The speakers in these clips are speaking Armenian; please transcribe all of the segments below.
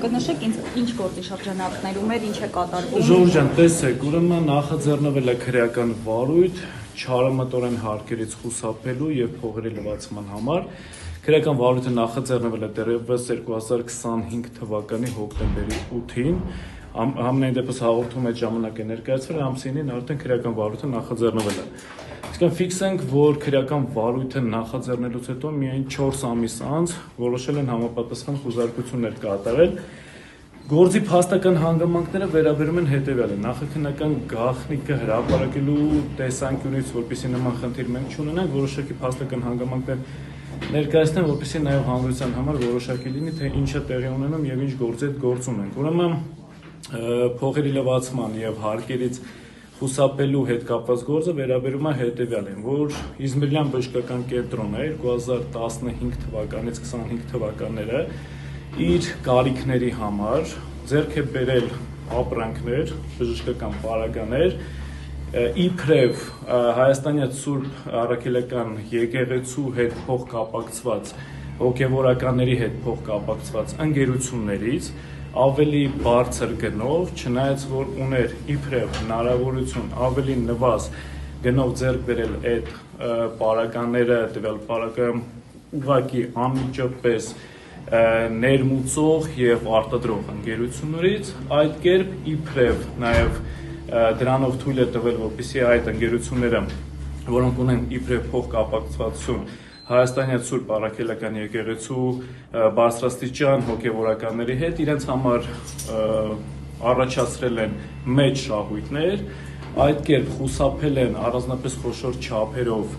կնշեք ինչ գործի շրջանակներում էր, ինչ է կատարվում։ Ժողովուրդ ջան, տեսեք, ուրեմն նախաձեռնվել է քրեական վարույթ չարամտորեն հարկերից խուսափելու եւ փողերի լվացման համար։ Քրեական վարույթը նախաձեռնվել է դեռևս 2025 թվականի հոկտեմբերի 8-ին։ Համենայն դեպս հաղորդում այդ ժամանակ է ներկայացվել, ամսինին արդեն քրեական վարույթը նախաձեռնվել է։ Իսկ ֆիքսենք, որ քրեական վարույթը նախաձեռնելուց հետո միայն 4 ամիս անց որոշել են համապատասխան խուզարկություններ կատարել։ Գործի փաստական հանգամանքները վերաբերում են հետևյալը. նախաքննական գաղտնիքը հրապարակելու տեսանկյունից, որպեսզի նման խնդիր մենք չունենանք, որոշակի փաստական հանգամանքներ ներկայացնեն, որպեսզի նաև հանրության համար որոշակի լինի, թե ինչ է տեղի ունենում եւ ինչ գործի հետ գործ ունենք։ Ուրեմն փողերի լվացման եւ հարկերից խուսափելու հետ կապված գործը վերաբերում է հետևյալին, որ Իզմիրյան բժշկական կենտրոնը 2015 թվականից 25 թվականները իր կարիքների համար ձեռք է բերել ապրանքներ, բժշկական պարագաներ, իբրև Հայաստանյա Սուրբ Առաքելական եկեղեցու հետ փոխկապակցված, հոգևորականների հետ փոխկապակցված ընկերություններից ավելի բարձր գնով, չնայած որ ուներ իբրև հնարավորություն ավելի նվազ գնով ձեռք բերել այդ պարագաները, տվյալ պարագան ուղղակի անմիջապես ներմուծող եւ արտադրող ընկերություններից, այդ կերպ իբրև նաեւ դրանով թույլ է տվել, որպեսզի այդ ընկերությունները, որոնք ունեն իբրև փոխկապակցվածություն Հայաստանյա Սուրբ Առաքելական եկեղեցու բարձրաստիճան հոգևորականների հետ իրենց համար առաջացրել են մեծ շահույթներ, այդ կերպ խուսափել են առանձնապես խոշոր չափերով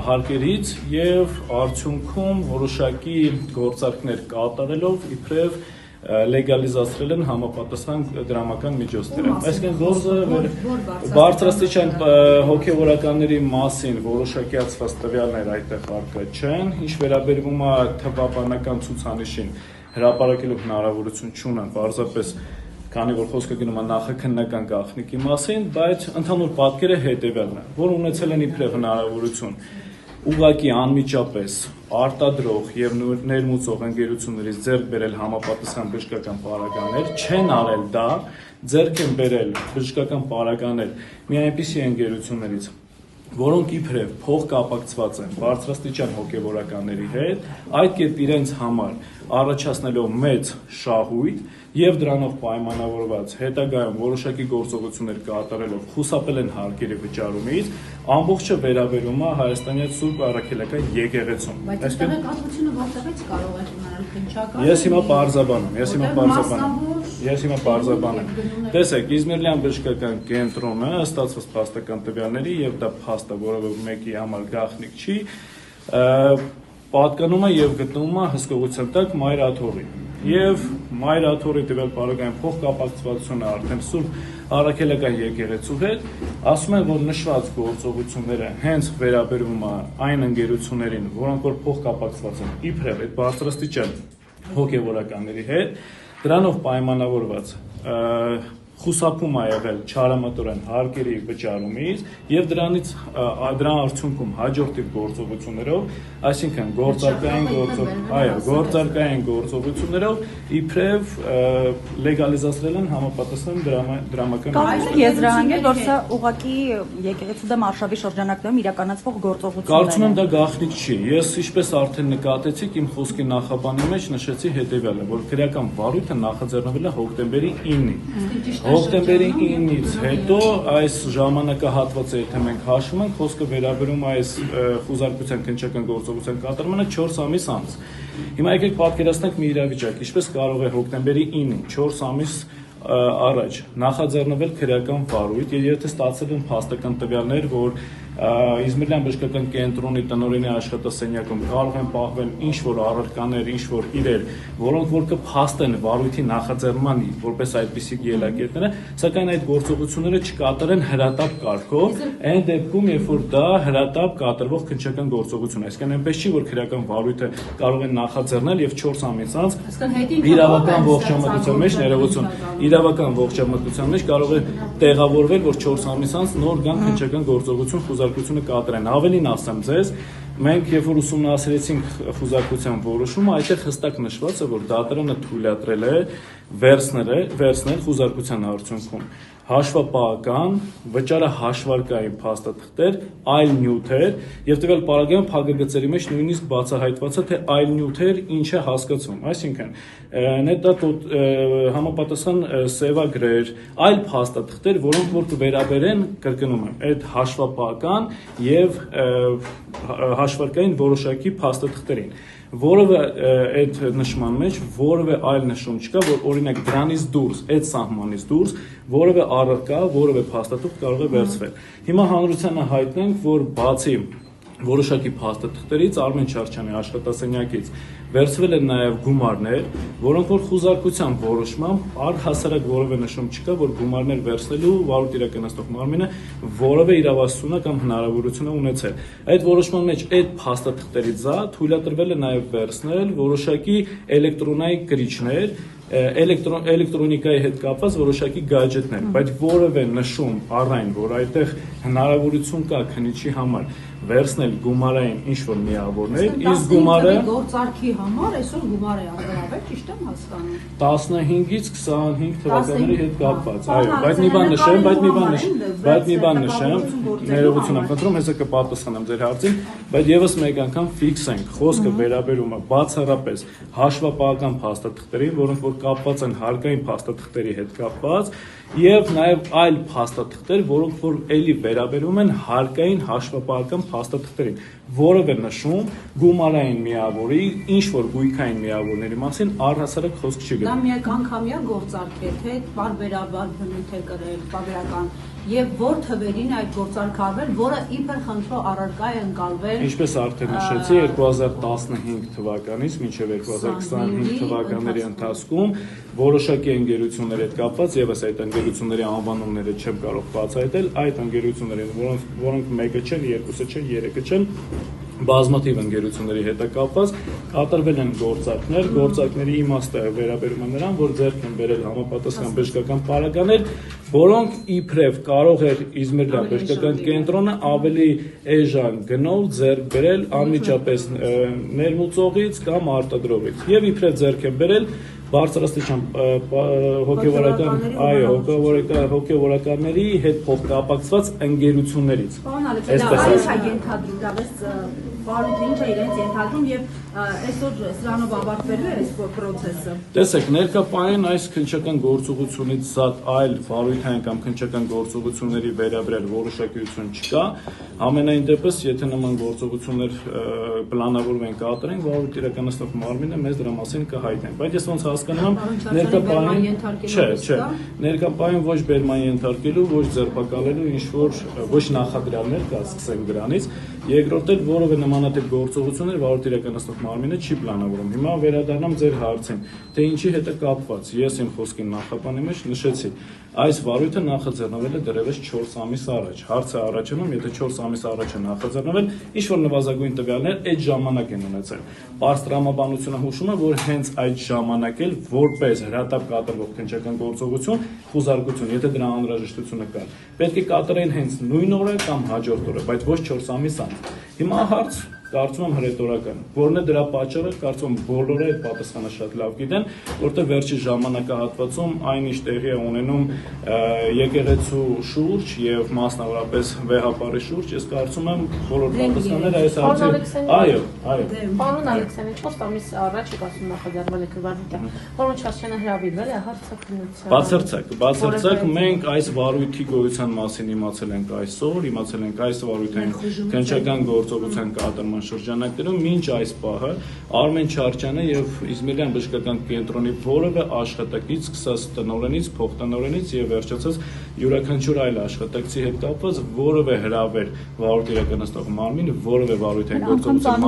հարկերից եւ արդյունքում որոշակի գործարքներ կատարելով իբրև լեգալիզացրել են համապատասխան դրամական միջոցները։ Այսինքն գործը բարձրաստիճան հոգևորականների մասին որոշակիացված տվյալներ այդտեղ առկա չեն, ինչ վերաբերվում է թվաբանական ցուցանիշին հրապարակելու հնարավորություն չունեն, պարզապես քանի որ խոսքը գնում է նախաքննական գաղտնիքի մասին, բայց ընդհանուր պատկերը հետևյալն է, որ ունեցել են իբրև հնարավորություն ուղղակի անմիջապես արտադրող եւ ներմուծող ընկերություններից ձեռք բերել համապատասխան բժշկական պարագաներ, չեն արել դա, ձեռք են բերել բժշկական պարագաներ մի այնպիսի ընկերություններից, որոնք իբրև փոխկապակցված են բարձրաստիճան հոգևորականների հետ, այդ կերպ իրենց համար առաջացնելով մեծ շահույթ եւ դրանով պայմանավորված հետագայում որոշակի գործողություններ կատարելով խուսափել են հարկերի վճարումից, ամբողջը վերաբերում է Հայաստանյա Սուրբ Առաքելական եկեղեցուն։ Բայց այստեղ կազմությունը որտեղից կարող է ունենալ քննչական։ Ես հիմա պարզաբանեմ։ Տեսեք, Իզմիրյան բժշկական կենտրոնը ստացված փաստական տվյալների եւ դա փաստը, որը մեկի համար գաղտնիք չի, պատկանում է եւ գտնվում է հսկողության տակ Մայր Աթոռի։ Եվ Մայր Աթոռի տվյալ պարագային փոխկապակցվածությունը արդեն Սուրբ Առաքելական եկեղեցու հետ, ասում են, որ նշված գործողությունները հենց վերաբերում է այն ընկերություններին, որոնք որ փոխկապակցված են իբրև այդ բարձրաստիճան հոգևորականների հետ, դրանով պայմանավորված խուսափում է եղել չարամտորեն հարկերի վճարումից եւ դրա արդյունքում հաջորդի գործողություններով, այսինքն գործարկային գործողություններով իբրև լեգալիզացրել են համապատասխան դրամական միջոցներ։ Եզրահանգել, որ սա ուղղակի եկեղեցու դեմ արշավի շրջանակներում իրականացվող գործողություններ են։ Կարծում եմ դա գաղտնիք չի։ Ես ինչպես արդեն նկատեցիք, իմ խոսքի նախաբանի մեջ նշեցի հետեւյալը, որ քրեական վարույթը նախաձեռնվել է հոկտեմբերի 9-ին։ Հոկտեմբերի 9-ից հետո այս ժամանակահատվածը, եթե մենք հաշվում ենք, խոսքը վերաբերում է այս խուզարկության քննչական գործողության կատարմանը 4 ամիս անց։ Հիմա եկեք պատկերացնենք մի իրավիճակ, ինչպես կարող է հոկտեմբերի 9-ին 4 ամիս առաջ նախաձեռնվել քրեական վարույթ, եթե ստացել են փաստական տվյալներ, որ Իզմիրյան բժշկական կենտրոնի տնօրենի աշխատասենյակում կարող են պահվել ինչ-որ առարկաներ, ինչ-որ իրեր, որոնք որ կփաստեն վարույթի նախաձեռնման որպես այդպիսի ելակետները, սակայն այդ գործողությունները չկատարեն հրատապ կարգով, այն դեպքում, երբ որ դա հրատապ կատարվող քննչական գործողություն է, այսինքն այնպես չի, որ քրեական վարույթը կարող են նախաձեռնել եւ 4 ամիս անց իրավական ողջամտության մեջ ներողություն, իրավական ողջամտության մեջ կարող է տեղավորվել, որ 4 ամիս անց նոր գան քննչական գործողություն խուզարկությունը կատարեն։ Ավելին ասեմ ձեզ, մենք երբ որ ուսումնասիրեցինք խուզարկության որոշումը, այդտեղ հստակ նշված է, որ դատարանը թույլատրել է վերցնել խուզարկության արդյունքում հաշվապահական, վճարը հաշվարկային փաստաթղթեր, այլ նյութեր, եւ տվյալ պարագայում փակագծերի մեջ նույնիսկ բացահայտված է, թե այլ նյութեր ինչ է հասկացում, այսինքն նետա համապատասխան սևագրեր, այլ փաստաթղթեր, որոնք որ կվերաբերեն, կրկնում եմ, այդ հաշվապահական եւ հաշվարկային որոշակի փաստաթղթերին, որովը այդ նշման մեջ որևէ այլ նշում չկա, որ օրինակ դրանից դուրս, այդ սահմանից դուրս որևէ առարկա, որևէ փաստաթուղթ կարող է վերցվել։ Հիմա հանրությանը հայտնենք, որ բացի որոշակի փաստաթղթերից Արմեն Չարչյանի աշխատասենյակից վերցվել են նաև գումարներ, որոնք որ խուզարկության որոշմամբ առհասարակ որևէ նշում չկա, որ գումարներ վերցնելու վարույթ իրականացնող մարմինը որևէ իրավասությունը կամ հնարավորություն է ունեցել։ Այդ որոշման մեջ այդ փաստաթղթերի զա թույլատրվել է նաև վերցնել որոշակի էլեկտրոնային կրիչներ, էլեկտրոնիկայի հետ կապված որոշակի գադջետներ, բայց որևէ նշում առայն, որ այդտեղ հնարավորություն կա քննիչի համար վերցնել գումարային ինչ-որ միավորներ, իսկ գումարը գործարքի համար այսօր գումար է առավել, ճիշտ եմ հասկանում։ 15-ից 25 թվականների հետ կապված, այո, բայց մի բան նշեմ, ներողություն եմ խնդրում, հեսա կպատասխանեմ ձեր հարցին, բայց եւս մեկ անգամ ֆիքսենք, խոսքը վերաբերում է բացառապես հաշվապահական փաստաթղթերին, որոնք որ կապված են հարկային փաստաթղթերի հետ կապված, եւ նաեւ այլ փաստաթղթեր, որոնք որ էլի վերաբերում են հարկային հաշվապահական փաստաթղթերին, որովը նշում գումարային միավորի, ինչ որ գույքային միավորների մասին առհասարակ խոսք չի գնում։ Դա միակ անգամյա գործարք է, թե բարբերաբար բնույթ է կրել, բարբերական, եւ որ թվերին այդ գործարքը արվել, որը իբր խնդրո առարկա է ընկալվել։ Ինչպես արդեն նշեցի, 2015 թվականից մինչև 2025 թվականների ընթացքում որոշակի ընկերությունների հետ կապված, եւս այդ ընկերությունների անվանումները չեմ կարող բացահայտել, այդ ընկերություններին, որոնք մեկը չեն, երկուսը չեն, երեքը չեն, բազմաթիվ ընկերությունների հետ կապված կատարվել են գործարքների իմաստը վերաբերում է նրան, որ ձեռք են բերել համապատասխան բժշկական պարագաներ, որոնք իբրև կարող էր Իզմիրյան բժշկական կենտրոնը ավելի էժան գնով ձեռք բերել անմիջապես ներմուծողից կամ արտադրողից եւ իբրև ձեռք են բերել բարձրաստիճան հոգևորականների հետ փոխկապակցված ընկերություններից։ Պարոն Ալեքսանդր, ինչ է ենթադրում, դավես վարույթը ինչ է իրենց ենթադրում եւ այսօր սրանով ավարտվելու է այս process-ը։ Տեսեք, ներկայապայեն այս քննչական գործողությունից զատ այլ վարույթային կամ քննչական գործողությունների վերաբերյալ որոշակիություն չկա։ Ամենայն դեպս, եթե նման գործողություններ պլանավորվում են կատարեն, վարույթ իրականացնող մարմինը մեզ դրա մասին կհայտնեն։ Բայց ես ոնց հասկանում եմ, ներկայապայեն ոչ բերման ենթարկելու, ոչ ձերբակալելու ինչ որ ոչ նախադրյալներ կա, սկսենք դրանից։ Երկրորդ էլ որևէ նմանատիպ գործողություններ վարույթ իրականացնող մարմինը չի պլանավորում։ Հիմա վերադառնամ ձեր հարցին, թե ինչի հետ է կապված։ Ես իմ խոսքի նախապանի մեջ նշեցի, այս վարույթը նախաձեռնվել է դեռևս 4 ամիս առաջ։ Հարցը առաջանում, եթե 4 ամիս առաջ է նախաձեռնվել, ինչ որ նվազագույն տվյալներ այդ ժամանակ են ունեցել։ Պարզ տրամաբանությունը հուշում է, որ հենց այդ ժամանակ էլ որպես հրատապ կատարվող քննչական գործողություն, խուզարկություն, եթե դրա անհրաժեշտությունը կար, պետք է կատարեն հենց նույն օրը կամ հաջորդ օրը, բայց ոչ 4 ամիս անց։ Հիմա հարց կարծում եմ հրետորական, որն է դրա պատճառը, կարծում եմ բոլորը այդ պատասխանը շատ լավ գիտեն, որտեղ վերջի ժամանակահատվածում այնինչ տեղի է ունենում եկեղեցու շուրջ եւ մասնավորապես վեհապարի շուրջ, ես կարծում եմ բոլոր պատասխանները այս հարցի։ Այո։ Պարոն Ալեքսանդր, 4 ամիս առաջ եկասում նախաձեռնվել է վարույթը։ Պարոն Չարչյանը հրավիրվել է հարցակնության։ Բացարձակ մենք այս վարույթի գոյության մասին իմացել ենք այսօր, իմացել ենք այս վարույթային քննչական գործողության կատարման շրջանակներում մինչ այս պահը Արմեն Չարչյանը եւ Իզմիրյան բժշկական կենտրոնի որևէ աշխատակից, սկսած տնօրենից, փոխտնօրենից եւ վերջացած յուրաքանչյուր այլ աշխատակցի հետ կապված որևէ հրավեր վարույթ իրականացնող մարմին որևէ վարույթային գործողության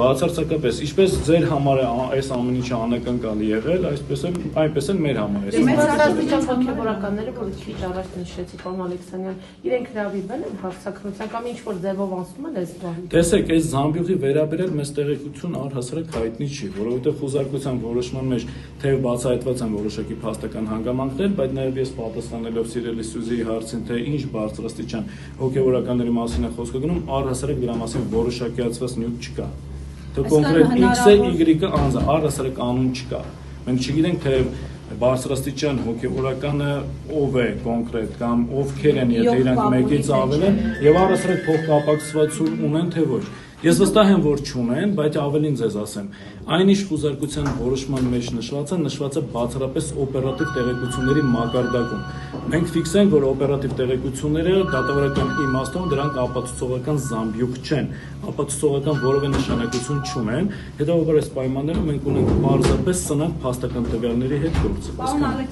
բացարձակապես, ինչպես ձեր համար այս ամեն ինչը անակնկալ եղել, այնպես էլ մեր համար է։ Մեծաստիճան հոգևորականները, որ քիչ առաջ նշեցի, պարոն Ալեքսանդյան, իրենք հրավիրվել են հարցակնության կամ ինչ որ ձևով անցնում են այս բանը։ Տեսեք, այս զամբյուղի վերաբերյալ մեծ տեղեկություն առհասարակ հայտնի չի, որովհետև խուզարկության որոշման մեջ թեև բացահայտված են որոշակի փաստական հանգամանքներ, բայց նաև ես պատասխանելով սիրելի Սյուզիի հարցին, թե ինչ բարձրաստիճան հոգևորականների մասին է խոսքը գնում, առհասարակ դրա մասին որոշակիացված նյութ չկա։ Թե կոնկրետ X-ը, Y-ը անձը առհասարակ կանոն չկա։ Մենք չգիտենք, թե բարձրաստիճան հոգևորականը ով է կոնկրետ կամ ովքեր են, եթե իրանք մեկից ավել են եւ առհասարակ փոխկապակցվածություն ունեն թե ոչ։ Ես վստահ եմ, որ չունեն, բայց ավելին ձեզ ասեմ, այնիշ խուզարկության որոշման մեջ նշված է բացառապես օպերատիվ տեղեկությունների մակարդակում։ Մենք ֆիքսենք, որ օպերատիվ տեղեկությունները դատավարական իմաստով դրանք ապացուցողական զամբյուղ չեն, ապացուցողական որևէ նշանակություն չունեն, հետևաբար այս պայմաններում մենք ունենք պարզապես սնանկ փաստական տվյալների հետ գործ։